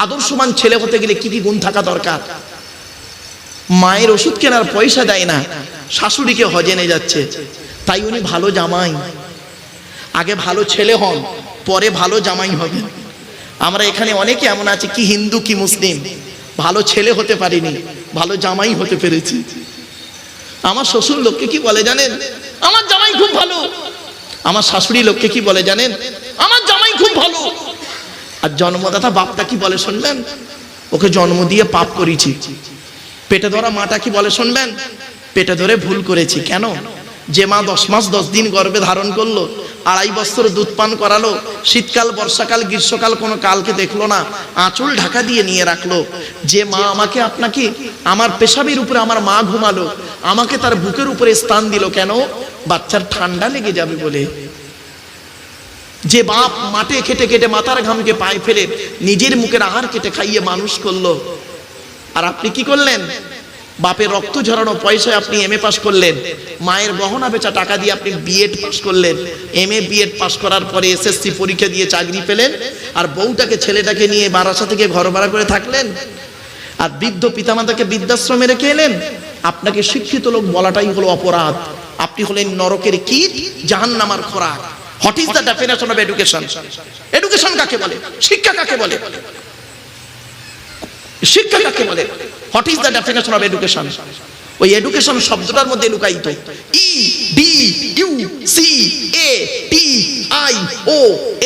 আদর্শবান ছেলে হতে গেলে কি কি গুণ থাকা দরকার? মায়ের ওষুধ কেনার পয়সা দেয় না, শাশুড়িকে হজে নিয়ে যাচ্ছে, তাই উনি ভালো জামাই। আগে ভালো ছেলে হন, পরে ভালো জামাই হবে। আমরা এখানে অনেকে এমন আছে কি হিন্দু কি মুসলিম, ভালো ছেলে হতে পারিনি, ভালো জামাই হতে পেরেছি। আমার শ্বশুর লোককে কি বলে জানেন? আমার জামাই খুব ভালো। আমার শাশুড়ি লোককে কি বলে জানেন? আমার জামাই খুব ভালো। আর জন্মদাতা বাপটা কি বলে শুনবেন? ওকে জন্ম দিয়ে পাপ করেছি। পেটে ধরা মাটা কি বলে শুনবেন? পেটে ধরে ভুল করেছি। কেন? যে মা 10 মাস 10 দিন গর্ভে ধারণ করলো, 2.5 বছর দুধ পান করালো, শীতকাল বর্ষাকাল গ্রীষ্মকাল কোনো কালকে দেখলো না, আঁচল ঢাকা দিয়ে নিয়ে রাখলো, যে মা আমাকে আপনাকে আমার পেশাবের উপরে আমার মা ঘুমালো, আমাকে তার বুকের উপরে স্থান দিল, কেন? বাচ্চার ঠান্ডা লেগে যাবে বলে। যে বাপ মাঠে খেটে খেটে মাথার ঘামকে পায়ে ফেলে নিজের মুখের আহার কেটে খাইয়ে মানুষ করলো, আর আপনি কি করলেন? বাপের রক্ত ঝরানো পয়সায় আপনি এমএ পাস করলেন, মায়ের গহনা বেচা টাকা দিয়ে আপনি বিএড পাস করলেন, এমএ বিএড পাস করার পরে এসএসসি পরীক্ষা দিয়ে চাকরি পেলেন, আর বউটাকে ছেলেটাকে নিয়ে বারাসা থেকে ঘর ভাড়া করে থাকলেন, আর বৃদ্ধ পিতামাতাকে বৃদ্ধাশ্রমে রেখে এলেন। আপনাকে শিক্ষিত লোক বলাটাই হলো অপরাধ। আপনি হলেন নরকের কীট, জাহান্নামের খোরাক। What is the definition of education? Education কাকে বলে? শিক্ষা কাকে বলে? শিক্ষা কাকে বলে? What is the definition of education? ওই এডুকেশন শব্দটার মধ্যে লুকায়িত E D U C A T I O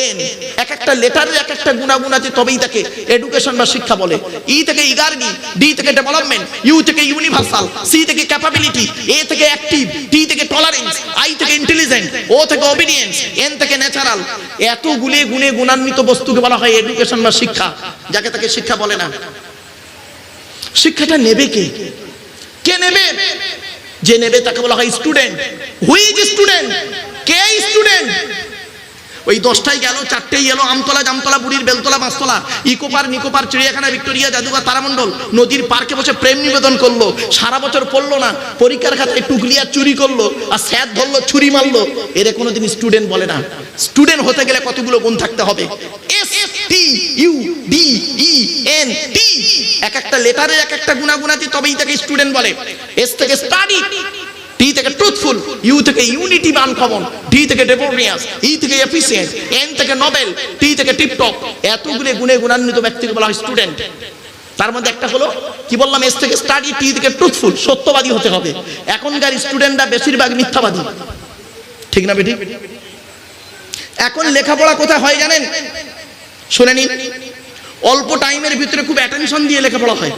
N. এক একটা লেটারের এক একটা গুণাগুণ আছে, তবেই তাকে এডুকেশন বা শিক্ষা বলে। ই থেকে ইগার্গি, ডি থেকে ডেভেলপমেন্ট, ইউ থেকে ইউনিভার্সাল, সি থেকে ক্যাপাবিলিটি, এ থেকে অ্যাক্টিভ, টি থেকে টলারেন্স, আই থেকে ইন্টেলিজেন্ট, ও থেকে ওবিডিয়েন্স, এন থেকে ন্যাচারাল। এত গুণে গুণে গুণান্বিত বস্তুকে বলা হয় এডুকেশন বা শিক্ষা, যাকে তাকে শিক্ষা বলে না। শিক্ষাটা নেবে কে? কে নেবে? যে নেবে তাকে বলা হয় student. Who is student? K student? ওই 10টায় গেল, 4টেই এলো, আমতলা জামতলা বুড়ির বেলতলা পাঁচতলা, ইকোপার নিকোপার চিড়িয়াখানা ভিক্টোরিয়া জাদুঘর তারামণ্ডল নদীর পার্কে বসে প্রেম নিবেদন করলো, সারা বছর পড়লো না, পরীক্ষার খাতায় টুকলি আর চুরি করলো, আর স্যার ধরলো ছুরি মারলো, এর কোনোদিন স্টুডেন্ট বলে না। স্টুডেন্ট হতে গেলে কতগুলো গুণ থাকতে হবে? S T U D E N T. এক একটা লেটারে এক একটা গুণাগুণ আছে, তবেই তাকে স্টুডেন্ট বলে। এস থেকে স্টাডি, টি থেকে ট্রুথফুল, ইউ থেকে ইউনিটি বা আনকমন, ডি থেকে ডেভোনিয়াস, ই থেকে এফিসিয়েন্ট, এন থেকে নোবেল, টি থেকে টিপটপ। এতগুলো গুণে গুণান্বিত ব্যক্তিকে বলা হয় স্টুডেন্ট। তার মধ্যে একটা হলো কি বললাম? এস থেকে স্টাডি, টি থেকে ট্রুথফুল, সত্যবাদী হতে হবে। এখনকার স্টুডেন্টরা বেশিরভাগ মিথ্যাবাদী, ঠিক না বেটি? এখন লেখাপড়া কোথায় হয় জানেন? শুনে নিন, অল্প টাইমের ভিতরে খুব অ্যাটেনশন দিয়ে লেখাপড়া হয়,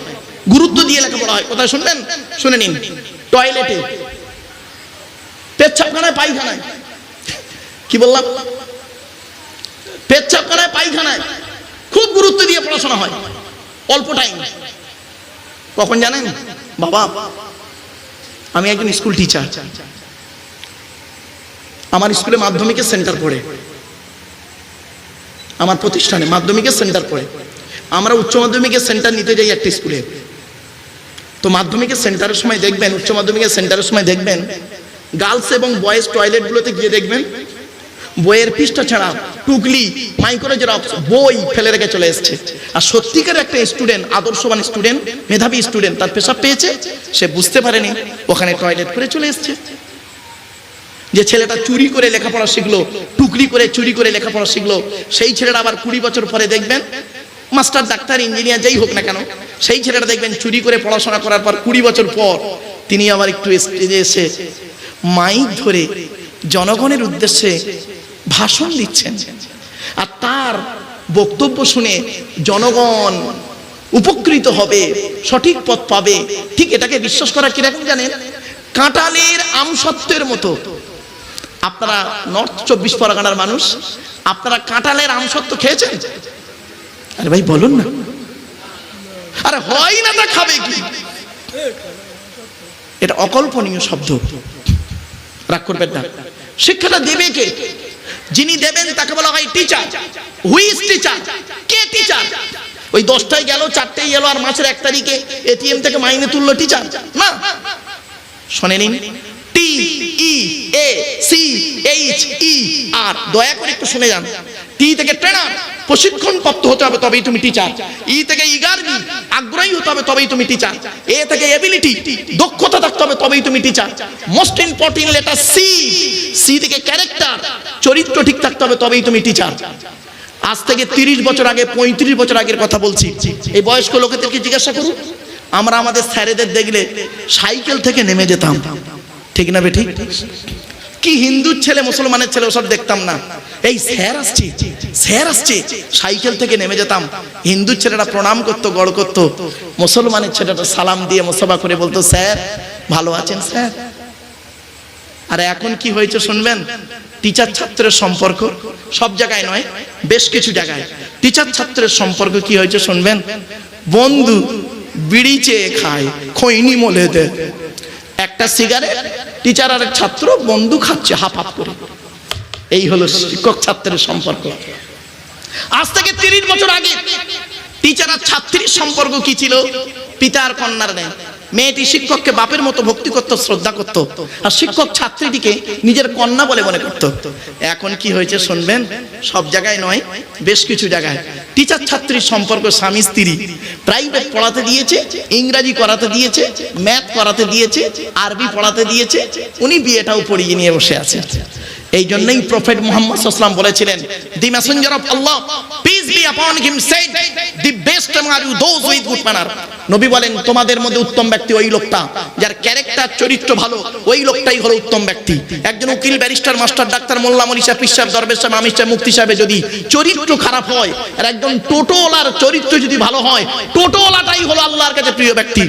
গুরুত্ব দিয়ে লেখাপড়া হয়। কোথায় শুনবেন? শুনে নিন, টয়লেটে, পেচ্ছাপখানায়, পায়খানায়। কি বললাম? পেচ্ছাপখানায়, পায়খানায় খুব গুরুত্ব দিয়ে পড়াশোনা হয়, অল্প টাইম। কখন জানেন? বাবা, আমি একজন স্কুল টিচার, আমার স্কুলে মাধ্যমিকের সেন্টার পড়ে, আমার প্রতিষ্ঠানে মাধ্যমিকের সেন্টার পড়ে। আমরা উচ্চ মাধ্যমিকের সেন্টার নিতে যাই একটা স্কুলে। তো মাধ্যমিকের সেন্টারের সময় দেখবেন, উচ্চ মাধ্যমিকের সেন্টারের সময় দেখবেন, গার্লস এবং বয়েজ টয়লেটগুলোতে গিয়ে দেখবেন বইয়ের পৃষ্ঠা ছাড়া টুকলি, মাইক্রো জেরক্স, বই ফেলে রেখে চলে এসছে। আর সত্যিকার একটা স্টুডেন্ট, আদর্শবান স্টুডেন্ট, মেধাবী স্টুডেন্ট, তার পেশাব পেয়েছে, সে বুঝতে পারেনি, ওখানে টয়লেট করে চলে এসছে। যে ছেলেটা চুরি করে লেখাপড়া শিখলো, টুকলি করে চুরি করে লেখাপড়া শিখলো, সেই ছেলেটা আবার 20 বছর পরে দেখবেন মাস্টার, ডাক্তার, ইঞ্জিনিয়ার যাই হোক না কেন, সেই ছেলেটা দেখবেন চুরি করে পড়াশোনা করার পর 20 বছর পর তিনি আবার একটু স্টেজে এসে মাইক ধরে জনগণের উদ্দেশ্যে ভাষণ দিচ্ছেন। আর তার বক্তব্য শুনে জনগণ উপকৃত হবে, সঠিক পথ পাবে। ঠিক এটাকে বিশ্বাস করা কিরকম জানেন? কাঁঠালের আমসত্ত্বের মতো। আপনারা নর্থ 24 পরগনার মানুষ, আপনারা কাঁঠালের আমসত্ত্ব খেয়েছেন? আরে ভাই বলুন না, আরে হয় না, তা খাবে কি? এটা অকল্পনীয় শব্দ, রাগ করবেন না। শিক্ষাটা দেবে কে? যিনি দেবেন তাকে বলা হয় teacher. Who is teacher? K teacher? ওই 10টায় গেল, 4টেই এলো, আর মাসের 1 তারিখে এটিএম থেকে মাইনে তুললো টিচার না। শুনে নিন, টি ই এ সি এইচ ই আর, দয়া করে একটু শুনে যান। টি থেকে ট্রেনার, প্রশিক্ষণ প্রাপ্ত হতে হবে, তবেই তুমি টিচার। ই থেকে ইগারবি, আগ্রহী হতে হবে, তবেই তুমি টিচার। এ থেকে এবিলিটি, দক্ষতা থাকতে হবে, তবেই তুমি teacher. Most important letter C, C থেকে ক্যারেক্টার, চরিত্র ঠিক থাকতে হবে, তবেই তুমি টিচার। আজ থেকে 30 বছর আগে, 35 বছর আগের কথা বলছি। এই বয়স্ক লোকেদেরকে জিজ্ঞাসা করুন, আমরা আমাদের স্যারেদের দেখলে সাইকেল থেকে নেমে যেতাম, ঠিক না বেঠিক? কি হিন্দুর ছেলে মুসলমানের ছেলে ওসব দেখতাম না। এই স্যার আসছে, স্যার আসছে, সাইকেল থেকে নেমে যেতাম। হিন্দুর ছেলেরা প্রণাম করতো, গড় করতো, মুসলমানের ছেলেটা সালাম দিয়ে মোসাফা করে বলতো, স্যার ভালো আছেন স্যার। আর এখন কি হয়েছে শুনবেন? টিচার ছাত্রের সম্পর্ক সব জায়গায় নয়, বেশ কিছু জায়গায় টিচার ছাত্রের সম্পর্ক কি হয়েছে শুনবেন। বন্ধু বিড়ি চেয়ে খায়, খৈনি মলে দেয়। একটা সিগারেট, টিচার আর ছাত্র বন্ধু খাচ্ছে হাফ হাফ করে। এই হলো শিক্ষক ছাত্রের সম্পর্ক। আজ থেকে 30 বছর আগে টিচার আর ছাত্রীর সম্পর্ক কি ছিল? পিতা আর কন্যার নেই। মেয়েটি শিক্ষককে বাপের মতো ভক্তি করত, শ্রদ্ধা করত, আর শিক্ষক ছাত্রীটিকে নিজের কন্যা বলে মনে করত। এখন কি হয়েছে শুনবেন? সব জায়গায় নয়, বেশ কিছু জায়গায় টিচার ছাত্রীর সম্পর্ক স্বামী স্ত্রী। প্রাইভেট পড়াতে দিয়েছে, ইংরাজি করাতে দিয়েছে, ম্যাথ করাতে দিয়েছে, আরবি পড়াতে দিয়েছে, উনি বিয়েটাও পড়িয়ে নিয়ে বসে আছে। এই জন্যই প্রফেট মুহাম্মদ সাল্লাল্লাহু আলাইহি ওয়াসাল্লাম বলেছিলেন, দি Messenger of Allah peace be আপন হিম shed, the best among you those with good manner। নবী বলেন, তোমাদের মধ্যে উত্তম ব্যক্তি ওই লোকটা যার ক্যারেক্টার, চরিত্র ভালো, ওই লোকটাই হলো উত্তম ব্যক্তি। একজন উকিল, ব্যারিস্টার, মাস্টার, ডাক্তার, মোল্লা, মনীষা, পীর সাহেব, দরবেশ সাহেব, আমির সাহেব, মুফতি সাহেব যদি চরিত্র খারাপ হয়, আর একজন টোটোলার চরিত্র যদি ভালো হয়, টোটোলাটাই হলো আল্লাহর কাছে প্রিয় ব্যক্তি।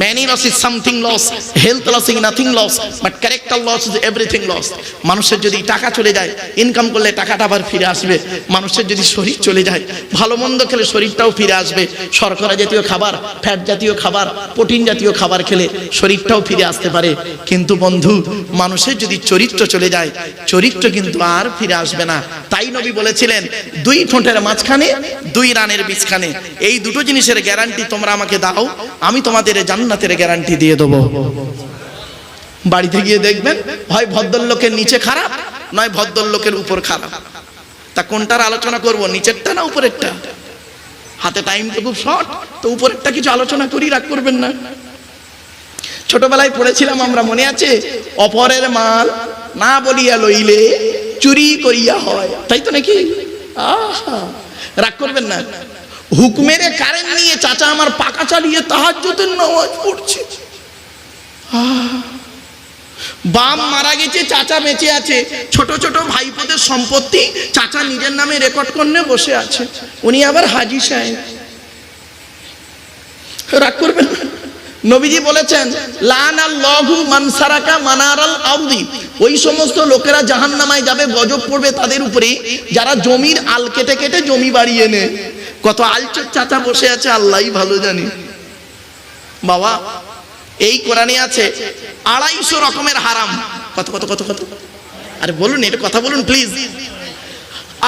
Many loss is something lost, health loss is nothing lost, but character loss is everything lost। মানুষের যদি টাকা চলে যায়, ইনকাম করলে টাকাটা আবার ফিরে আসবে। মানুষের যদি শরীর চলে যায়, ভালো মন্দ খেলে শরীরটাও ফিরে আসবে। শর্করা জাতীয় খাবার, ফ্যাট জাতীয় খাবার, প্রোটিন জাতীয় খাবার খেলে শরীরটাও ফিরে আসতে পারে। কিন্তু বন্ধু, মানুষের যদি চরিত্র চলে যায়, চরিত্র কিন্তু আর ফিরে আসবে না। তাই নবী বলেছিলেন, 2 ঠোঁটের মাঝখানে, 2 রানের বীজখানে, এই দুটো জিনিসের গ্যারান্টি তোমরা আমাকে দাও, আমি তোমাদের জান্নাতের গ্যারান্টি দিয়ে দেবো। বাড়িতে গিয়ে দেখবেন, হয় ভদ্রলোকের নিচে খারাপ, নয় ভদ্রলোকের উপর খারাপ। তা কোনটার আলোচনা করব, নিচেরটা না উপরেরটা? হাতে টাইম তো খুব শর্ট, তো উপরেরটা কিছু আলোচনা করি, রাগ করবেন না। ছোটবেলায় পড়েছিলাম আমরা, মনে আছে? অপরের মাল না বলিয়া লইলে চুরি করিয়া হয়, তাই তো নাকি? আহা, রাগ করবেন না। হুকুমের কারেন্ট নিয়ে চাচা আমার পাকা চালিয়ে তাহাজ্জুদের নামাজ পড়ছে। বাপ মারা গেছে, চাচা বেঁচে আছে, ছোট ছোট ভাইপোদের সম্পত্তি চাচা নিজের নামে রেকর্ড করে বসে আছে, উনি আবার হাজি সাহেব। রাগ করবেন না। নবীজি বলেছেন, লানাল্লাহু মান সারাকা মানারাল আরদি, ওই সমস্ত লোকেরা জাহান্নামায় যাবে, গজব পড়বে তাদের উপরে যারা জমির আল কেটে কেটে জমি বাড়িয়ে নেয়। কত আলচোর চাচা বসে আছে আল্লাহই ভালো জানে। বাবা, এই কোরআনে আছে 250 রকমের হারাম। কত কত কত কত? আরে বলুন, এটা কথা বলুন প্লিজ।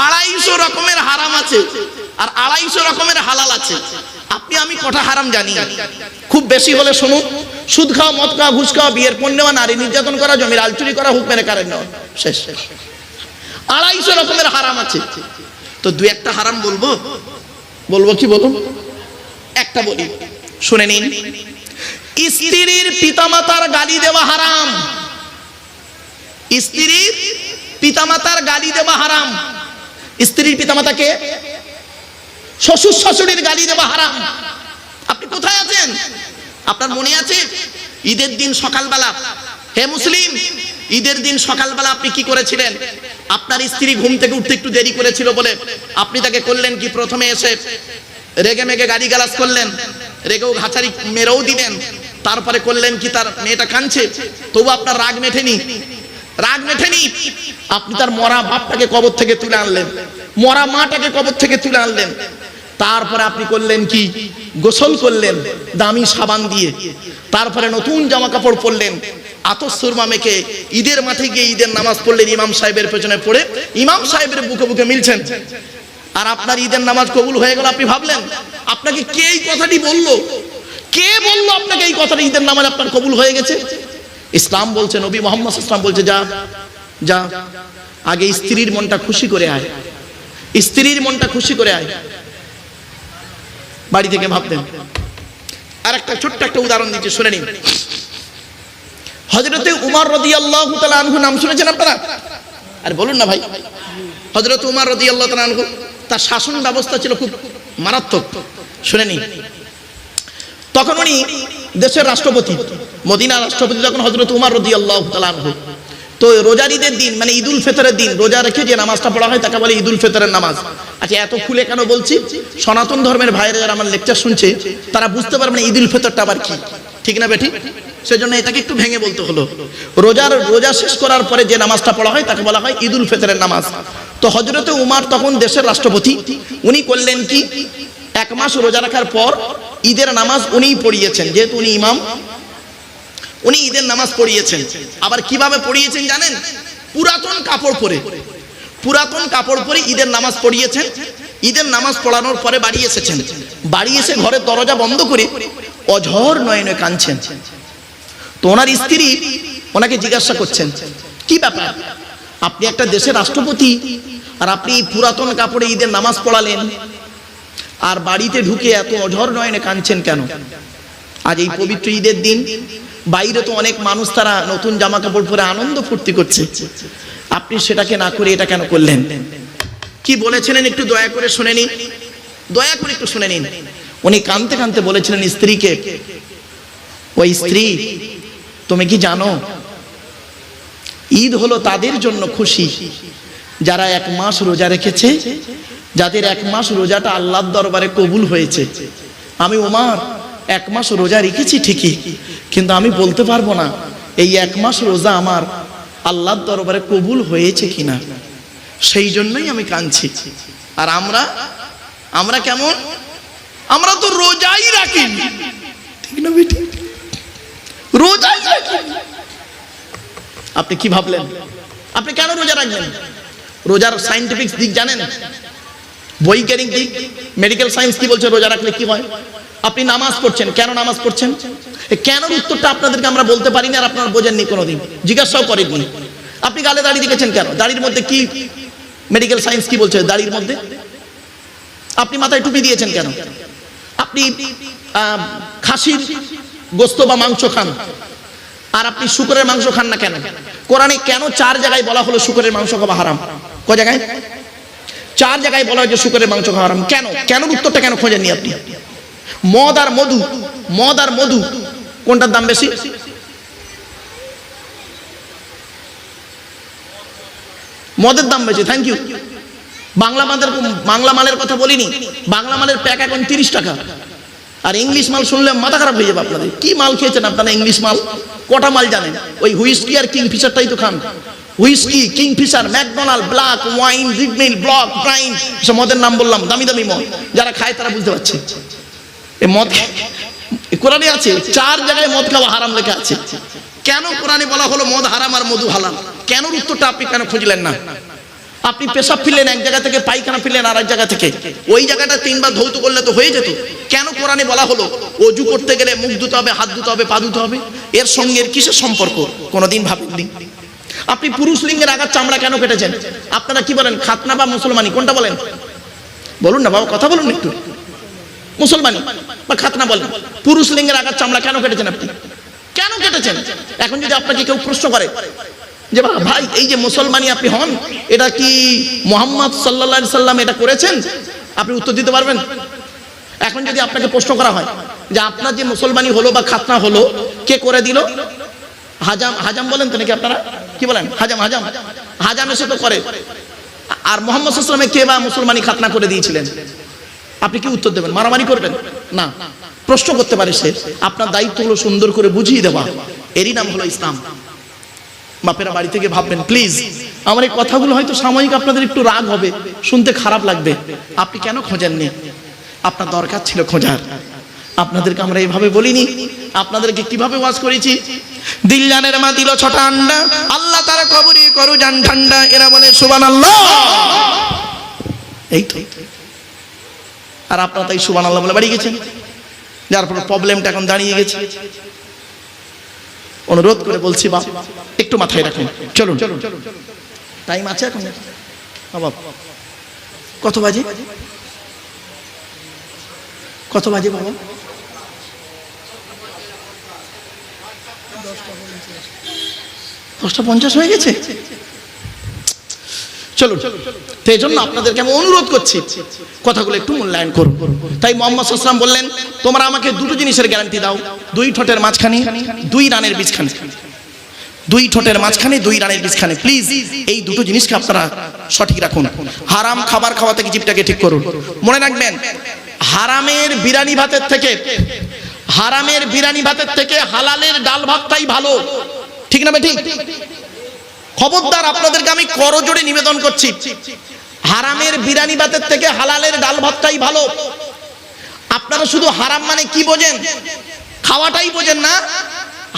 250 রকমের হারাম আছে, আর 250 রকমের হালাল আছে। আপনি আমি কটা হারাম জানি? খুব বেশি হলে শুনুন, সুদ খাওয়া, মদ খাওয়া, ঘুষ খাওয়া, বিয়ের পণ নেওয়া, নারী নির্যাতন করা, জমির আল চুরি করা, হুকুমের কারেন্ট নেওয়া, শেষ। 250 রকমের হারাম আছে। তো 2-1টা হারাম বলবো, বলবো কি বলুন? একটা বলি, শুনে নিন। স্ত্রীর পিতামাতার গালি দেওয়া হারাম। স্ত্রীর পিতামাতার গালি দেওয়া হারাম। স্ত্রীর পিতামাতাকে, শ্বশুর শাশুড়ির গালি দেওয়া হারাম। আপনি কোথায় আছেন? আপনার মনে আছে ঈদের দিন সকালবেলা, হে মুসলিম, ঈদের দিন সকালবেলা আপনি কি করেছিলেন? আপনার স্ত্রী ঘুম থেকে উঠতে একটু দেরি করেছিল বলে আপনি তাকে করলেন কি, প্রথমে এসে রেগে মেগে গালি গালাজ করলেন, রেগেও ঘাচারি মেরেও দিলেন। তারপরে করলেন কি, তার মেয়েটা কাঁদছে, তবু আপনার রাগ মেটেনি। রাগ মেটেনি, আপনি তার মরা বাপটাকে কবর থেকে তুলে আনলেন, মরা মাটাকে কবর থেকে তুলে আনলেন। তারপরে আপনি করলেন কি, গোসল করলেন দামি সাবান দিয়ে, তারপরে নতুন জামা কাপড় পরলেন, আতর সুরমা মেখে ঈদের মাঠে গিয়ে ঈদের নামাজ পড়লেন ইমাম সাহেবের পেছনে পড়ে, ইমাম সাহেবের বুকে বুকে মিলছেন। আর আপনার ঈদের নামাজ কবুল হয়ে গেল। আপনি ভাবলেন, আপনাকে কে এই কথাটি বললো? কে বললো আপনাকে এই কথাটি, ঈদের নামাজ আপনার কবুল হয়ে গেছে? ইসলাম বলছে, নবী মুহাম্মদ সাল্লাল্লাহু আলাইহি ওয়াসাল্লাম বলছে, যা যা আগে স্ত্রীর মনটা খুশি করে আয়। স্ত্রীর মনটা খুশি করে আয়, বাড়ি থেকে ভাবতেন। আর একটা ছোট্ট একটা উদাহরণ দিচ্ছি, শুনে নিন। হযরতে উমর রাদিয়াল্লাহু তাআলা আনহু নাম শুনেছেন আপনারা? আর বলুন না ভাই। হযরত উমর রাদিয়াল্লাহু তাআলা আনহু, তার শাসন ব্যবস্থা ছিল খুব মারাত্মক। শুনে নিন, তখন উনি দেশের রাষ্ট্রপতি, মদিনার রাষ্ট্রপতি তখন হযরত উমর রাদিয়াল্লাহু তাআলা আনহু। তো রোজার ঈদের দিন, মানে ঈদুল ফিতরের দিন, রোজা রেখে যে নামাজটা পড়া হয় তাকে বলে ঈদুল ফিতরের নামাজ। আচ্ছা, এত খুলে কেন বলছি? সনাতন ধর্মের ভাইরা যারা আমার লেকচার শুনছে তারা বুঝতে পারবে না ঈদুল ফিতরটা আবার কি, ঠিক না বেঠিক? সেজন্য এটাকে একটু ভেঙে বলতে হলো। রোজা শেষ করার পরে যে নামাজটা পড়া হয় তাকে বলা হয় ঈদুল ফিতরের নামাজ। তো হযরতে উমর তখন দেশের রাষ্ট্রপতি, উনি করলেন কি, এক মাস রোজা রাখার পর ঈদের নামাজ উনিই পড়িয়েছেন, যেহেতু উনি ইমাম, উনি ঈদের নামাজ পড়িয়েছেন। আবার কিভাবে পড়িয়েছেন জানেন? পুরাতন কাপড় পরে ঈদের নামাজ পড়িয়েছেন। ঈদের নামাজ পড়ানোর পরে বাড়ি এসেছেন, বাড়ি এসে ঘরের দরজা বন্ধ করে অঝর নয়নে কাঁদছেন। তো ওনার স্ত্রী ওনাকে জিজ্ঞাসা করছেন, কি ব্যাপার, আপনি একটা দেশের রাষ্ট্রপতি আর আপনি পুরাতন কাপড়ে ঈদের নামাজ পড়ালেন, আর বাড়িতে ঢুকে এত অঝর নয়নে কাঁদছেন কেন? আজ এই পবিত্র ঈদের দিন, বাইরে তো অনেক মানুষ তারা নতুন জামা কাপড় পরে আনন্দ ফুর্তি করছে, আপনি সেটাকে না করে এটা কেন করলেন? কি বলেছিলেন একটু দয়া করে শুনে নিন, দয়া করে একটু শুনে নিন। উনি কাঁদতে কাঁদতে বলেছিলেন স্ত্রীকে, ওই স্ত্রী, তুমি কি জানো ঈদ হলো তাদের জন্য খুশি যারা এক মাস রোজা রেখেছে, যাদের এক মাস রোজাটা আল্লাহর দরবারে কবুল হয়েছে। আমি উমর এক মাস রোজা রেখেছি ঠিকই, কিন্তু আমি বলতে পারবো না এই এক মাস রোজা আমার আল্লাহর দরবারে কবুল হয়েছে কিনা, সেই জন্যই আমি কাঁদছি। আর আমরা কেমন? আমরা তো রোজাই রাখি, ঠিক না বেটি? রোজাই রাখি। আপনি কি ভাবলেন? আপনি কেন রোজা রাখবেন? রোজার সায়েন্টিফিক দিক জানেন? বৈজ্ঞানিক দিক, মেডিকেল সায়েন্স কি বলছে রোজা রাখলে কি হয়? আপনি নামাজ পড়ছেন, কেন নামাজ পড়ছেন? কেন উত্তরটা আপনাদেরকে আমরা বলতে পারি না, আর আপনারা বোঝেননি, কোনোদিন জিজ্ঞাসাও করেননি। আপনি গালে দাড়ি দিয়েছেন কেন? দাড়ির মধ্যে কি মেডিকেল সায়েন্স কি বলছে দাড়ির মধ্যে? আপনি মাথায় টুপি দিয়েছেন কেন? আপনি খাসির গোস্ত বা মাংস খান, আর আপনি শুকরের মাংস খান না কেন? কোরআনে কেন 4 জায়গায় বলা হলো শুকরের মাংস খাওয়া হারাম? কয় জায়গায়? 4 জায়গায় বলা হয়েছে শুকরের মাংস খাওয়া হারাম। কেন? কেন উত্তরটা কেন খোঁজেননি আপনি? মদ আর মধু কোনটার দাম বেশি? মদের দাম বেশি। Thank you. বাংলা মালের কথা বলিনি। বাংলা মালের প্যাক এখন 30 টাকা, আর ইংলিশ মাল শুনলে মাথা খারাপ হয়ে যাবে আপনাদের। কি মাল খেয়েছেন আপনারা? ইংলিশ মাল কটা মাল জানেন? ওই হুইস্কি আর কিংফিশারটাই তো খান। Whisky, Kingfisher, McDonald, black wine, রিগমিল, ব্লক, ব্রাইন, সব মদের নাম বললাম, দামি দামি মদ। যারা খায় তারা বুঝতে পারছে এই মদ কোরআনে আছে। 4 জায়গায় মদ খাওয়া হারাম লেখা আছে। কেন কোরআনে বলা হলো মদ হারাম আর মধু হালাল? কেন উত্তরটা আপনি কেন খুঁজলেন না? আপনি পেশাব ফিরলেন এক জায়গা থেকে, পায়খানা ফিরলেন আর এক জায়গা থেকে, ওই জায়গাটা 3 বার ধৌত করলে তো হয়ে যেত। কেন কোরআনে বলা হলো ওযু করতে গেলে মুখ ধুতে হবে, হাত ধুতে হবে, পা ধুতে হবে? এর সঙ্গে এর কিসের সম্পর্ক? কোনোদিন ভাবেননি? আপনি পুরুষ লিঙ্গের আগার চামড়া কেন কেটেছেন? আপনারা কি বলেন, খাতনা বা মুসলমানি, কোনটা বলেন? বলুন না বাবা, কথা বলুন একটু। মুসলমানি বা খাতনা বলেন। পুরুষ লিঙ্গের আগার চামড়া কেন কেটেছেন আপনি? কেন কেটেছেন? এখন যদি আপনাকে কেউ প্রশ্ন করে যে ভাই এই যে মুসলমানি আপনি হন, এটা কি মুহাম্মদ সাল্লাল্লাহু আলাইহি সাল্লাম এটা করেছেন? আপনি উত্তর দিতে পারবেন? এখন যদি আপনাকে প্রশ্ন করা হয় যে আপনার যে মুসলমানি হলো বা খাতনা হলো কে করে দিল? হাজাম বলেন তো নাকি আপনারা? কি বলেন? হাজাম এসে তো করে। আর মুহাম্মদ সাল্লাল্লাহু আলাইহি সাল্লামে কে বা মুসলমানি খাতনা করে দিয়েছিলেন? আপনি কি উত্তর দেবেন? মারামারি করবেন না, প্রশ্ন করতে পারে সে। আপনার দায়িত্ব হলো সুন্দর করে বুঝিয়ে দেওয়া। এরই নাম হলো ইসলাম। বাপেরা বাড়ি থেকে ভাববেন প্লিজ, আমার এই কথাগুলো হয়তো সাময়িক আপনাদের একটু রাগ হবে, শুনতে খারাপ লাগবে। আপনি কেন খোঁজেননি? আপনার দরকার ছিল খোঁজার। আপনাদেরকে আমরা এইভাবে বলিনি, আপনাদেরকে কিভাবে ওয়াজ করেছি? দিল জানের মা দিল 6টা আন্ডা, আল্লাহ তারা কবরে করো জান ঠান্ডা। এরা বলে সুবহানাল্লাহ। এই তো। আর আপনারা তাই সুবহানাল্লাহ বলে বাড়ি গেছেন, যার ফলে প্রবলেমটা এখন দাঁড়িয়ে গেছে। অনুরোধ করে বলছি বাপ, একটু মাথায় রাখুন। চলুন, টাইম আছে এখন বাবা? কত বাজে? কত বাজে বাবা? 10:50 হয়ে গেছে। চলো, তো এই জন্য আপনাদেরকে আমি অনুরোধ করছি কথাগুলো একটু মূল্যায়ন করুন। তাই মুহাম্মদ সাল্লাল্লাহু আলাইহি ওয়াসাল্লাম বললেন, তোমরা আমাকে দুটো জিনিসের গ্যারান্টি দাও, 2 ঠোঁটের মাঝখানে 2 রানের বীজখানে, 2 ঠোঁটের মাঝখানে 2 রানের বীজখানে। প্লিজ এই দুটো জিনিসকে আপনারা সঠিক রাখুন। হারাম খাবার খাওয়া থেকে জিভটাকে ঠিক করুন। মনে রাখবেন, হারামের বিরিয়ানি ভাতের থেকে, হারামের বিরিয়ানি ভাতের থেকে হালালের ডাল ভাতটাই ভালো, ঠিক না বেঠিক? খবরদার, আপনাদেরকে আমি করজোড়ে নিবেদন করছি, হারামের বিরিয়ানি ভাতের থেকে হালালের ডাল ভাতটাই ভালো। আপনারা শুধু হারাম মানে কি বোঝেন? খাওয়াটাই বোঝেন না।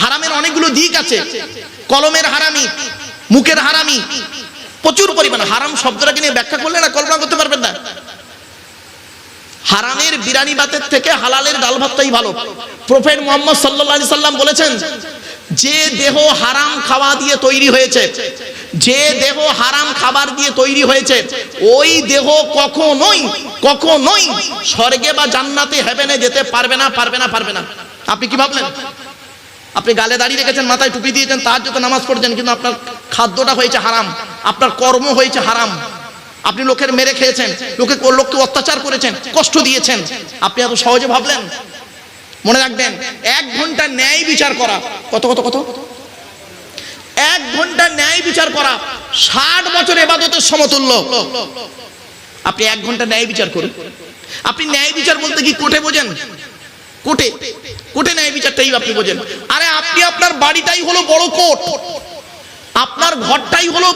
হারামের অনেকগুলো দিক আছে, কলমের হারামি, মুখের হারামি, প্রচুর পরিমাণে। হারাম শব্দটাকে নিয়ে ব্যাখ্যা করলে না কল্পনা করতে পারবেন না। হারামের বিরিয়ানি ভাতের থেকে হালালের ডাল ভাতটাই ভালো। প্রফেট মুহাম্মদ সাল্লাল্লাহু আলাইহি সাল্লাম বলেছেন, যে দেহ হারাম খাওয়া দিয়ে তৈরি হয়েছে, যে দেহ হারাম খাবার দিয়ে তৈরি হয়েছে, ওই দেহ কখনোই কখনোই স্বর্গে বা জান্নাতে হেভেনে যেতে পারবে না, পারবে না, পারবে না। আপনি কি ভাবলেন? আপনি গালে দাড়ি রেখেছেন, মাথায় টুপি দিয়েছেন, তাহাজ্জুদে নামাজ পড়ছেন, কিন্তু আপনার খাদ্যটা হয়েছে হারাম, আপনার কর্ম হয়েছে হারাম। আপনি লোকের মেরে খেয়েছেন, লোককে অত্যাচার করেছেন, কষ্ট দিয়েছেন। আপনি এত সহজে ভাবলেন? মনে রাখবেন, 1 ঘন্টা ন্যায় বিচার করা কত কত কত 1 ঘন্টা ন্যায় বিচার করা 60 বছর ইবাদতের সমতুল্য। আপনি 1 ঘন্টা ন্যায় বিচার করুন। আপনি ন্যায় বিচার বলতে কি কোর্টে বোঝেন? কোর্টে, কোর্টে ন্যায় বিচারটাই আপনি বোঝেন। আরে আপনি, আপনার বাড়িটাই হলো বড় কোর্ট, আপনার ঘরটাই হলো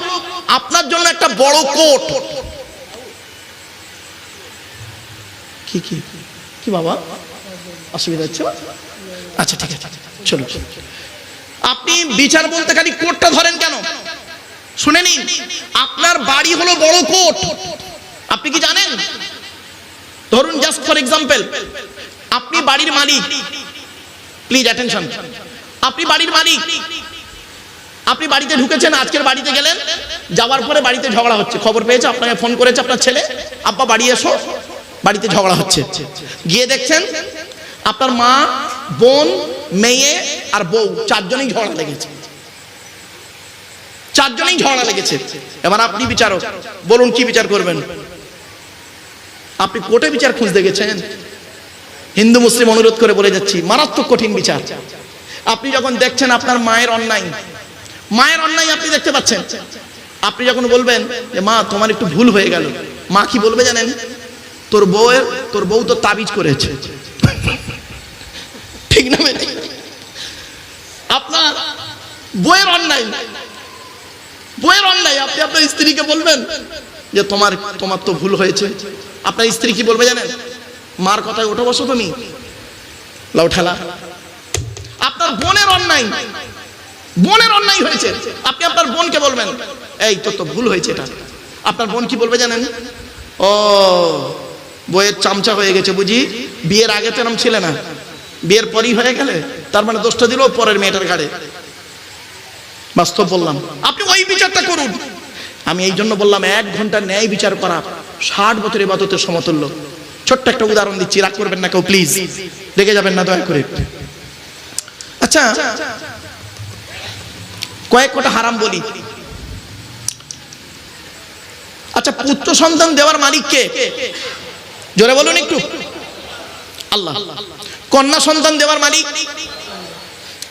আপনার জন্য একটা বড় কোর্ট। কি কি কি বাবা, অসুবিধা হচ্ছে? আচ্ছা ঠিক আছে, চলো। আপনি বিচার বলতে খালি কোর্টটা ধরেন কেন? শুনে নিন, আপনার বাড়ি হলো বড় কোর্ট। আপনি কি জানেন? ধরুন, জাস্ট ফর এক্সাম্পল, আপনি বাড়ির মালিক। প্লিজ অ্যাটেনশন, আপনি বাড়ির মালিক। আপনি বাড়িতে ঢুকেছেন, আজকের বাড়িতে গেলেন, যাওয়ার পরে বাড়িতে ঝগড়া হচ্ছে, খবর পেয়েছে, আপনাকে ফোন করেছে আপনার ছেলে, আব্বা বাড়ি এসো, বাড়িতে ঝগড়া হচ্ছে। গিয়ে দেখছেন আপনার মা, বোন, মেয়ে আর বউ 4 জনেই ঝগড়া লেগেছে, 4 জনেই ঝগড়া লেগেছে। এবার আপনি বিচারক, বলুন কি বিচার করবেন? আপনি কোর্টে বিচার খুঁজতে গেছেন? হিন্দু মুসলিম অনুরোধ করে বলে যাচ্ছি, মারাত্মক কঠিন বিচার। আপনি যখন দেখছেন আপনার মায়ের অন্যায়, মায়ের অন্যায় আপনি দেখতে পাচ্ছেন, আপনি যখন বলবেন যে মা তোমার একটু ভুল হয়ে গেল, মা কি বলবে জানেন? তোর বউ তো তাবিজ করেছে, ঠিক না? আপনার বউয়ের অন্যায়, বউয়ের অন্যায়, আপনি আপনার স্ত্রীকে বলবেন যে তোমার তো ভুল হয়েছে। আপনার স্ত্রী কি বলবে জানেন? মার কথায় ওঠো বসো তুমি, লাউ ঠেলা। আপনার বোনের অন্যায়, বোনের অন্যায় হয়েছে, আপনি আপনার বোনকে বলবেন এই তোর তো ভুল হয়েছে এটা। আপনার বোন কি বলবে জানেন? ও, বইয়ের চামচা হয়ে গেছে বুঝি, বিয়ের আগে তো এরকম ছিল না, বিয়ের পরই হয়ে গেলে, তার মানে দোষটা দিল পরের মেয়েটার ঘাড়ে। বাস্তব বললাম, আপনি ওই বিচারটা করুন। আমি এই জন্য বললাম 1 ঘন্টা ন্যায় বিচার করা 60 বছর ইবাদতের সমতুল্য। ছোট্ট একটা উদাহরণ দিচ্ছি, রাগ করবেন না কেউ, প্লিজ রেগে যাবেন না দয়া করে। আচ্ছা, কয়েকটা হারাম বলি। আচ্ছা, পুত্র সন্তান দেওয়ার মালিক কে? জোরে বলুন একটু। আল্লাহ। কন্যা সন্তান দেওয়ার মালিক?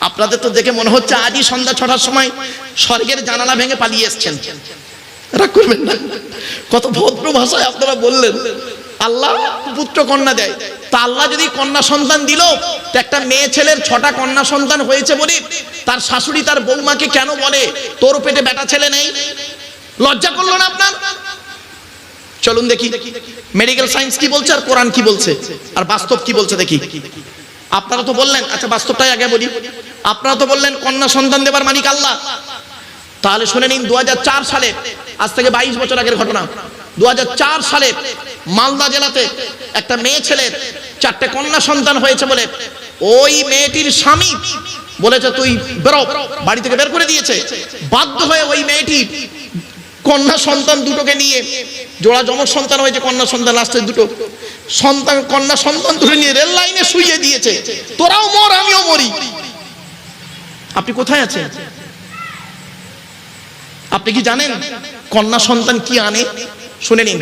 আপনাদের তো দেখে মনে হচ্ছে আজই সন্ধ্যা 6টার সময় স্বর্গের জানালা ভেঙে পালিয়ে এসছেন। রাগ করবেন না, কত ভদ্র ভাষায় আপনারা বললেন আল্লাহ পুত্র কন্যা দেয়। তা আল্লাহ যদি কন্যা সন্তান দিল, তো একটা মেয়ে ছেলের 6টা কন্যা সন্তান হয়েছে বলে তার শাশুড়ি তার বৌমাকে কেন বলে তোর পেটে বেটা ছেলে নেই? লজ্জা করলো না আপনার? চলুন দেখি মেডিকেল সায়েন্স কি বলছে আর কোরআন কি বলছে আর বাস্তব কি বলছে দেখি। আপনারা তো বললেন, আচ্ছা বাস্তবটাই আগে বলি, আপনারা তো বললেন কন্যা সন্তান দেবার মালিক আল্লাহ। তাহলে শুনে নিন, 2004 সালে, আজ থেকে 22 বছর আগের ঘটনা, 2004 সালে মালদা জেলাতে একটা মেয়ে ছেলের 4টে কন্যা সন্তান হয়েছে বলে ওই মেয়েটির স্বামী বলেছে তুই বেরো, বাড়ি থেকে বের করে দিয়েছে। বাধ্য হয়ে ওই মেয়েটি কন্যা সন্তান দুটোকে নিয়ে, জোড়া যমজ সন্তান হয়েছে, কন্যা সন্তান লাস্টের দুটো সন্তান, কন্যা সন্তান দুটো নিয়ে রেল লাইনে শুইয়ে দিয়েছে, তোরাও মর আমিও মরি। আপনি কোথায় আছেন? আপনি কি জানেন কন্যা সন্তান কি আনে? শুনে নিন।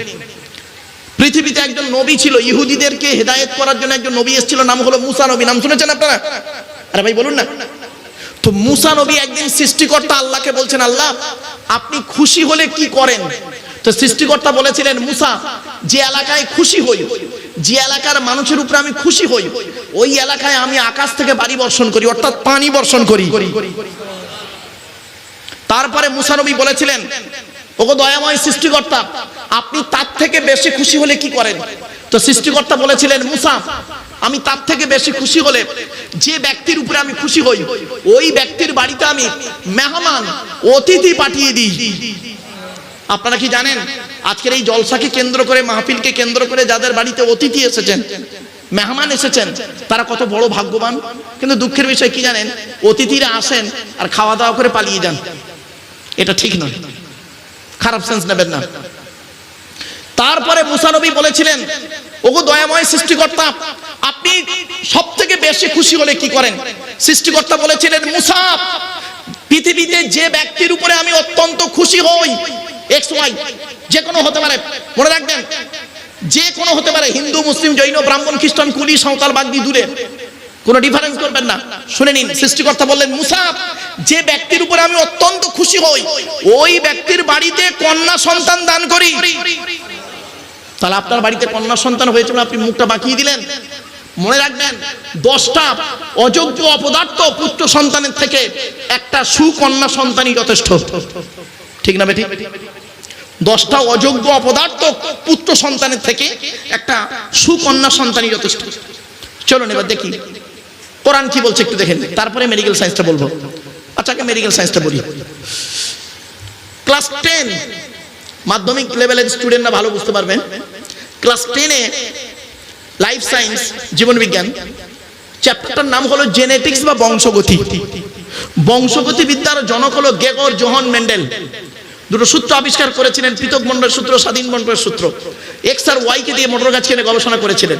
পৃথিবীতে একজন নবী ছিল, ইহুদিদেরকে হেদায়েত করার জন্য একজন নবী এসেছিল, নাম হলো মুসা নবী। নাম শুনেছেন আপনারা? আরে ভাই বলুন না। তো মুসা নবী একদিন সৃষ্টিকর্তা আল্লাহকে বলছেন, আল্লাহ আপনি খুশি হলে কি করেন? তো সৃষ্টিকর্তা বলেছিলেন, মুসা যে এলাকায় খুশি হই, যে এলাকার মানুষের উপরে আমি খুশি হই, ওই এলাকায় আমি আকাশ থেকে বাড়ি বর্ষণ করি, অর্থাৎ পানি বর্ষণ করি। তারপরে মুসা নবী বলেছিলেন, ওগো দয়াময় সৃষ্টিকর্তা আপনি তার থেকে বেশি খুশি হলে কি করেন? তো সৃষ্টিকর্তা বলেছিলেন, মুসা আমি তার থেকে বেশি খুশি হলে, যে ব্যক্তির উপরে আমি খুশি হই ওই ব্যক্তির বাড়িতে আমি মেহমান অতিথি পাঠিয়ে দিই। আপনারা কি জানেন আজকের এই জলসাকে কেন্দ্র করে, মাহফিলকে কেন্দ্র করে যাদের বাড়িতে অতিথি এসেছেন, মেহমান এসেছেন, তারা কত বড় ভাগ্যবান। কিন্তু দুঃখের বিষয় কি জানেন, অতিথিরা আসেন আর খাওয়া দাওয়া করে পালিয়ে যান। এটা ঠিক নয়, খারাপ সেন্স নেবেন না। তারপরে মুসা নবী বলেছিলেন, ওগো দয়াময় সৃষ্টিকর্তা আপনি সব থেকে বেশি খুশি হলে কি করেন? সৃষ্টিকর্তা বলেছিলেন, মুসা পৃথিবীতে যে ব্যক্তির উপরে আমি অত্যন্ত খুশি হই, এক্স ওয়াই যে কোনো হতে পারে, মনে রাখবেন যে কোনো হতে পারে, হিন্দু মুসলিম জৈন ব্রাহ্মণ খ্রিস্টান কুলি সাঁওতাল বাগদি দূরে, কোনো ডিফারেন্স করবেন না। শুনে নিন, সৃষ্টিকর্তা বললেন, মুসা যে ব্যক্তির উপরে আমি অত্যন্ত খুশি হই ওই ব্যক্তির বাড়িতে কন্যা সন্তান দান করি। তাহলে আপনার বাড়িতে কন্যা সন্তান হয়েছিল, আপনি মুখটা বাঁকিয়ে দিলেন। মনে রাখবেন 10টা অযোগ্য অপদার্থ পুত্র সন্তানের থেকে একটা সুকন্যা সন্তানই যথেষ্ট। ঠিক না বেঠিক? 10টা অযোগ্য অপদার্থ পুত্র সন্তানের থেকে একটা সুকন্যা সন্তানই যথেষ্ট। চলুন এবার দেখি কোরআন কি বলছে একটু দেখেন, তারপরে মেডিকেল সায়েন্সটা বলবো। আচ্ছা আগে মেডিকেল সায়েন্সটা বলি। ক্লাস 10 মাধ্যমিক লেভেলের স্টুডেন্টরা ভালো বুঝতে পারবেন। ক্লাস 10-এ লাইফ সায়েন্স জীবন বিজ্ঞান চ্যাপ্টারটার নাম হলো জেনেটিক্স বা বংশগতি। বংশগতি বিদ্যার জনক হলো গেগর জোহান মেন্ডেল। দুটো সূত্র আবিষ্কার করেছিলেন, পৃথক মণ্ডলের সূত্র, স্বাধীন মণ্ডলের সূত্র। এক্স আর ওয়াই কে দিয়ে মোটর গাছ কিনে গবেষণা করেছিলেন।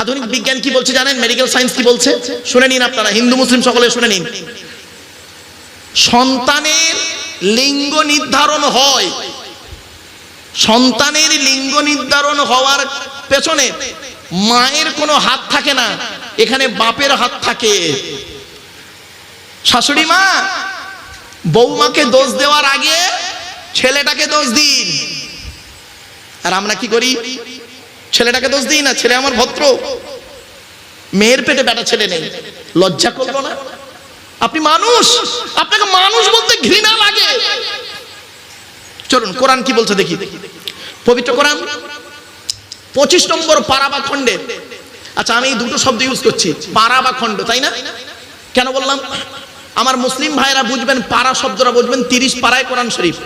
আধুনিক বিজ্ঞান কি বলছে জানেন? মেডিকেল সায়েন্স কি বলছে শুনে নিন আপনারা, হিন্দু মুসলিম সকলে শুনে নিন। সন্তানের লিঙ্গ নির্ধারণ হয়, সন্তানের লিঙ্গ নির্ধারণ হওয়ার পেছনে মায়ের কোনো হাত থাকে না, এখানে বাপের হাত থাকে। শাশুড়ি মা বৌমাকে দোষ দেওয়ার আগে ছেলেটাকে দোষ দিন। আর আমরা কি করি? ছেলেটাকে দোষ দিই না, ছেলে আমার ভদ্র, মেয়ের পেটে বেটা ছেলে নেই, লজ্জা করবো না? আপনি মানুষ, আপনাকে মানুষ বলতে ঘৃণা লাগে। চলুন কোরআন কি বলছে দেখি। পবিত্র কোরআন 25 নম্বর পারা বা খণ্ডে। আচ্ছা আমি এই দুটো শব্দ ইউজ করছি, পারা বা খণ্ড, তাই না? কেন বললাম? আমার মুসলিম ভাইরা বুঝবেন, পারা শব্দটা বুঝবেন 30 পারায় কোরআন শরীফ।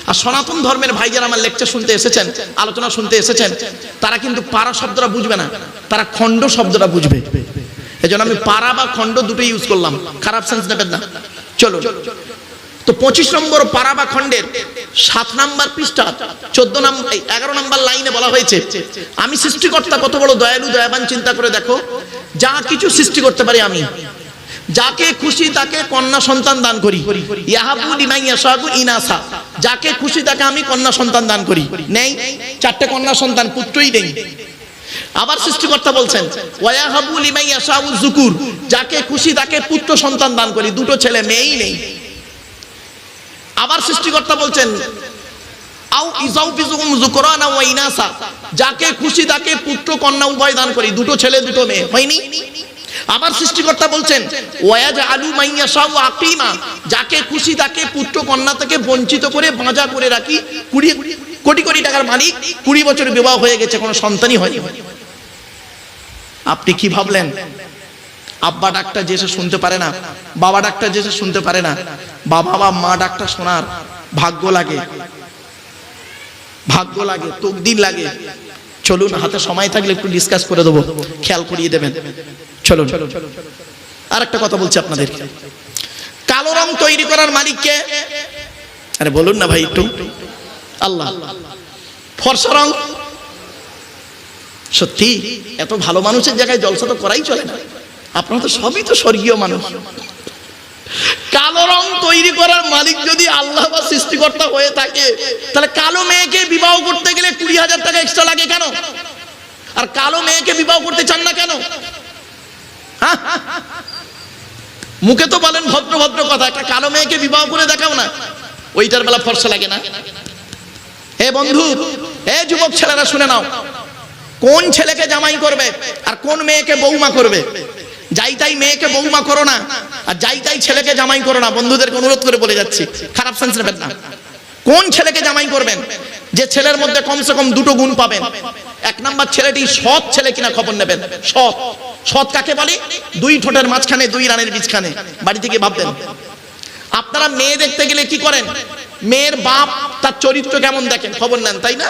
আর সনাতন ধর্মের ভাই যারা আমার লেকচার শুনতে এসেছেন, আলোচনা শুনতে এসেছেন, তারা কিন্তু পারা শব্দটা বুঝবে না, তারা খণ্ড শব্দটা বুঝবে। এজন্য আমি পারা বা খণ্ড দুটো ইউজ করলাম, খারাপ সেন্স নেবেন না। চলো তো 25 নম্বর পারা বা খণ্ডের 7 নম্বর পৃষ্ঠা 11 নম্বর লাইনে বলা হয়েছে, আমি সৃষ্টিকর্তা কত বড় দয়ালু দয়াবান, চিন্তা করে দেখো, যা কিছু সৃষ্টি করতে পারি আমি, যাকে খুশি তাকে কন্যা সন্তান দান করি। ইয়াহাবু লিমান ইয়াশাউ ইনাসা, যাকে খুশি তাকে আমি কন্যা সন্তান দান করি। নেই 4টে কন্যা সন্তান, পুত্রই নেই। আবার সৃষ্টিকর্তা বলছেন ওয়ায়াহাবু লিমান ইয়াশাউ যুকুর, যাকে খুশি তাকে পুত্র সন্তান দান করি, দুটো ছেলে, মেয়েই নেই। আবার সৃষ্টিকর্তা বলছেন আও ইজাউফিজুহুম যুকরানা ওয়া ইনাসা, যাকে খুশি তাকে পুত্র কন্যা উভয় দান করি, দুটো ছেলে দুটো মেয়ে, হয়নি? আবার সৃষ্টিকর্তা বলছেন ওয়ায়াজআলু মান ইয়াশাউ আকিমা, যাকে খুশি তাকে পুত্র কন্যা থেকে বঞ্চিত করে বাঁচা করে রাখি। 20 কোটি কোটি টাকার মালিক, 20 বছর বিবাহ হয়ে গেছে, কোনো সন্তানই হয়নি। আপনি কি ভাবলেন? আব্বা ডাকটা যে সে শুনতে পারে না, বাবা ডাকটা যে সে শুনতে পারে না, বাবা বা মা ডাকটা শোনার ভাগ্য লাগে, ভাগ্য লাগে, তকদির লাগে। চলুন হাতে সময় থাকলে একটু ডিসকাস করে দেবো, খেয়াল করিয়ে দেবেন। চলুন আর একটা কথা বলছি আপনাদের, কালো রং তৈরি করার মালিককে, আরে বলুন না ভাই একটু। আল্লাহ, ফর্সা রং। সত্যি এত ভালো মানুষের জায়গায় জলসা তো করাই চলে না। আপনারা তো সবই তো স্বর্গীয় মানুষ। কালো রং তৈরি করার মালিক যদি আল্লাহ বা সৃষ্টিকর্তা হয়ে থাকে, তাহলে কালো মেয়েকে বিবাহ করতে গেলে 20,000 টাকা এক্সট্রা লাগে কেন? আর কালো মেয়েকে বিবাহ করতে চান না কেন? মুখে তো বলেন ভদ্র ভদ্র কথা, একটা কালো মেয়েকে বিবাহ করে দেখাও না, ওইটার বেলা ফর্সা লাগে না? হে বন্ধু, হে যুবক ছেলেরা শুনে নাও, কোন ছেলেকে জামাই করবে আর কোন মেয়েকে বৌমা করবে, যাই তাই মেয়েকে বৌমা করো না, আর যাই তাই ছেলেকে জামাই করো না। বন্ধুদেরকে অনুরোধ করে বলে যাচ্ছি, খারাপ সেন্স নেবেন না। কোন ছেলেকে জামাই করবেন? যে ছেলের মধ্যে কমসে কম দুটো গুণ পাবেন। এক নাম্বার, ছেলেটি সৎ ছেলে কিনা খবর নেবেন। সৎ, সৎ কাকে বলে? দুই ঠোঁটের মাঝখানে দুই রানের বীজখানে। বাড়ি থেকে ভাববেন। আপনারা মেয়ে দেখতে গেলে কি করেন? মেয়ের বাপ তার চরিত্র কেমন দেখেন, খবর নেন, তাই না?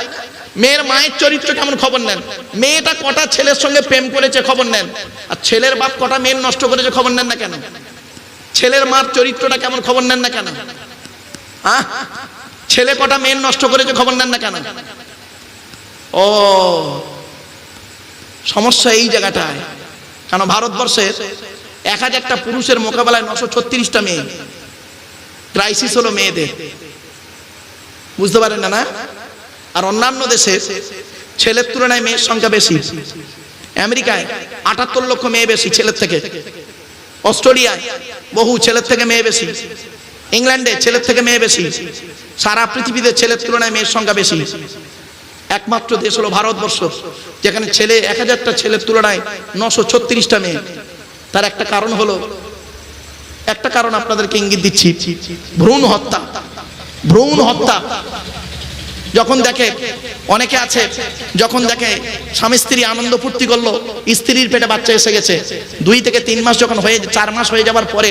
মেয়ের মায়ের চরিত্র কেমন খবর নেন। মেয়েটা কটা ছেলের সঙ্গে প্রেম করেছে খবর নেন। আর ছেলের বাপ কটা মেয়ের নষ্ট করেছে খবর নেন না কেন? ছেলের মার চরিত্রটা কেমন খবর নেন না কেন? ছেলে কটা মেয়ের নষ্ট করেছে খবর নেন না কেন? ও, সমস্যা এই জায়গাটায়। কারণ ভারতবর্ষের 1000টা পুরুষের মোকাবেলায় 936টা মেয়ে। ক্রাইসিস হলো মেয়েদের, বুঝতে পারেন না? আর অন্যান্য দেশে ছেলের তুলনায় মেয়ের সংখ্যা বেশি। আমেরিকায় 78 লক্ষ মেয়ে বেশি ছেলের থেকে। অস্ট্রেলিয়ায় বহু ছেলের থেকে মেয়ে বেশি। ইংল্যান্ডে ছেলের থেকে মেয়ে বেশি। সারা পৃথিবীতে ছেলের তুলনায় মেয়ের সংখ্যা বেশি। একমাত্র দেশ হলো ভারতবর্ষ, যেখানে ছেলে 1000টা ছেলের তুলনায় 936টা মেয়ে। তার একটা কারণ হলো, একটা কারণ আপনাদেরকে ইঙ্গিত দিচ্ছি, ভ্রূণ হত্যা। ভ্রূণ হত্যা। যখন দেখে, অনেকে আছে যখন দেখে স্বামী স্ত্রী আনন্দ ফুর্তি করলো, স্ত্রীর পেটে বাচ্চা এসে গেছে, 2 থেকে 3 মাস যখন হয়ে, 4 মাস হয়ে যাবার পরে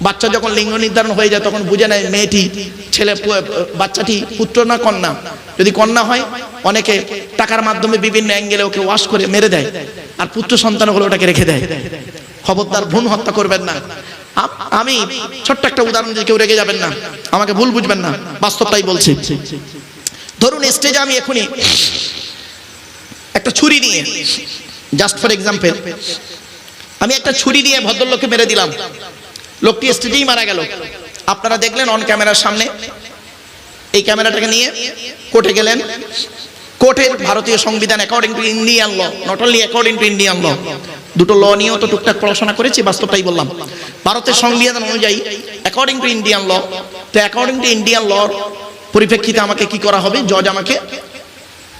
বাচ্চা যখন লিঙ্গ নির্ধারণ হয়ে যায়, তখন বুঝে নেয় মেয়েটি ছেলে, বাচ্চাটি পুত্র না কন্যা। যদি কন্যা হয়, অনেকে টাকার মাধ্যমে বিভিন্ন অ্যাঙ্গেলে ওকে ওয়াশ করে মেরে দেয়, আর পুত্র সন্তান হলে ওটাকে রেখে দেয়। খবরদার ভ্রূণ হত্যা করবেন না। আমি ছোট্ট একটা উদাহরণ দিয়ে, কেউ রেগে যাবেন না, আমাকে ভুল বুঝবেন না, বাস্তবটাই বলছি। ধরুন স্টেজে আমি এখনই একটা ছুরি নিয়ে, জাস্ট ফর এক্সাম্পল, আমি একটা ছুরি নিয়ে ভদ্রলোককে মেরে দিলাম, লোকটি স্টেজেই মারা গেল। আপনারা দেখলেন অন ক্যামেরার সামনে। এই ক্যামেরাটাকে নিয়ে কোর্টে গেলেন। কোর্টের ভারতীয় সংবিধান according to Indian law, not only according to Indian law, দুটো ল নিয়েও তো টুকটাক পড়াশোনা করেছি, বাস্তবটাই বললাম। ভারতের সংবিধান অনুযায়ী অ্যাকর্ডিং টু ইন্ডিয়ান ল, তো অ্যাকর্ডিং টু ইন্ডিয়ান ল পরিপ্রেক্ষিতে আমাকে কি করা হবে? জজ আমাকে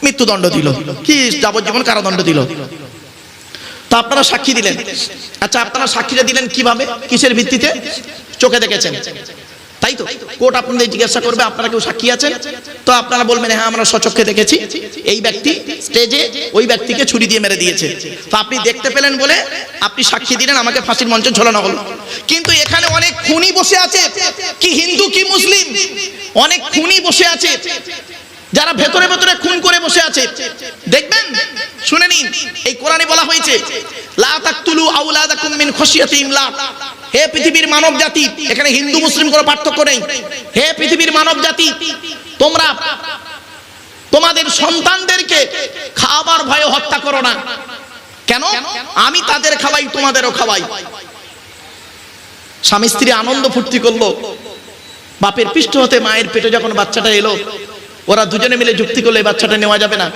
মৃত্যুদণ্ড দিল, কি যাবজ্জীবন কারাদণ্ড দিল। তো আপনারা সাক্ষী দিলেন। আচ্ছা, আপনারা সাক্ষীটা দিলেন কিভাবে, কিসের ভিত্তিতে? চোখে দেখেছেন, তাই তো? কোর্ট আপনাদের জিজ্ঞাসা করবে আপনারা কেউ সাক্ষী আছেন? তো আপনারা বলবেন হ্যাঁ আমরা সচক্ষে দেখেছি, এই ব্যক্তি স্টেজে ওই ব্যক্তিকে ছুরি দিয়ে মেরে দিয়েছে। তো আপনি দেখতে পেলেন বলে আপনি সাক্ষী দিলেন, আমাকে ফাঁসির মঞ্চে ঝোলানো হলো। কিন্তু এখানে অনেক খুনি বসে আছে, কি হিন্দু কি মুসলিম, অনেক খুনি বসে আছে, যারা ভেতরে ভেতরে খুন করে বসে আছে। দেখবেন, শুনে নিন, এই কোরআনে বলা হয়েছে লা তাকতুলু আওলাদাকুম মিন খাশিয়াতি ইমলাক। হে পৃথিবীর মানব জাতি, এখানে হিন্দু মুসলিম কোনো পার্থক্য নেই। হে পৃথিবীর মানব জাতি, তোমরা তোমাদের সন্তানদেরকে খাবার ভয়ে হত্যা করো না। কেন? আমি তাদের খাওয়াই, তোমাদেরও খাওয়াই। স্বামী স্ত্রী আনন্দ ফুর্তি করলো, বাপের পৃষ্ঠ হতে মায়ের পেটে যখন বাচ্চাটা এলো, ওরা দুজনে মিলে যুক্তি করলে বাচ্চাটা নেওয়া যাবে না।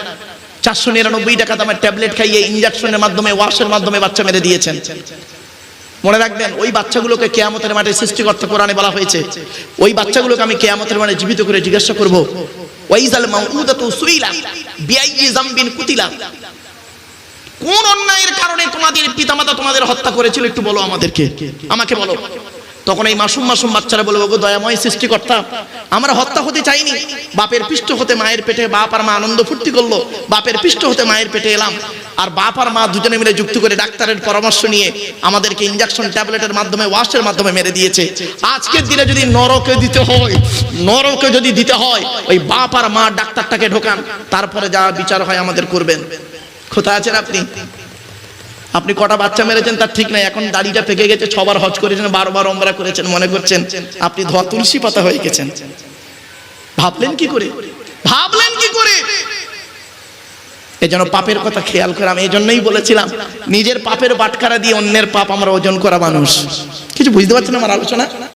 499 টাকা দামের ট্যাবলেট খাইয়ে, ইনজেকশনের মাধ্যমে, ওয়াশের মাধ্যমে বাচ্চা মেরে দিয়েছেন। মনে রাখবেন, ওই বাচ্চাগুলোকে কিয়ামতের মাঠে সৃষ্টিকর্তা কোরআনে বলা হয়েছে, ওই বাচ্চাগুলোকে আমি কিয়ামতের মাঠে জীবিত করে জিজ্ঞাসা করব, ওয়াইজাল মাউউদাতু সুইলাত বিআইয়ি যামবিন কুতিলা। কোন অন্যায়ের কারণে তোমাদের পিতামাতা তোমাদের হত্যা করেছিল, একটু বলো আমাদেরকে, আমাকে বলো। তখন এই মাসুম মাসুম বাচ্চারা বলবো, গো দয়াময় সৃষ্টিকর্তা, আমরা হত্যা হতে চাইনি, বাপের পৃষ্ঠ হতে মায়ের পেটে বাপ আর মা আনন্দ ফুর্তি করলো, বাপের পৃষ্ঠ হতে মায়ের পেটে এলাম, আর বাপ আর মা দুজনে মিলে যুক্ত করে ডাক্তারের পরামর্শ নিয়ে আমাদেরকে ইনজেকশন ট্যাবলেটের মাধ্যমে, ওয়াশের মাধ্যমে মেরে দিয়েছে। আজকের দিনে যদি নরকে দিতে হয়, নরকে যদি দিতে হয়, ওই বাপ আর মা ডাক্তারটাকে ঢোকান, তারপরে যা বিচার হয় আমাদের করবেন। কোথায় আছেন আপনি? আপনি কটা বাচ্চা মেরেছেন তার ঠিক নাই, এখন দাড়িটা পেকে গেছে, 6 বার হজ করেছেন, 12 বার ওমরা করেছেন, মনে করছেন আপনি ধোয়া তুলসী পাতা হয়ে গেছেন। ভাবলেন কি করে? ভাবলেন কি করে? এজন্য পাপের কথা খেয়াল করে, আমি এজন্যই বলেছিলাম নিজের পাপের বাটখারা দিয়ে অন্যের পাপ আমরা ওজন করা মানুষ। কিছু বুঝতে পারছেন আমার আলোচনা?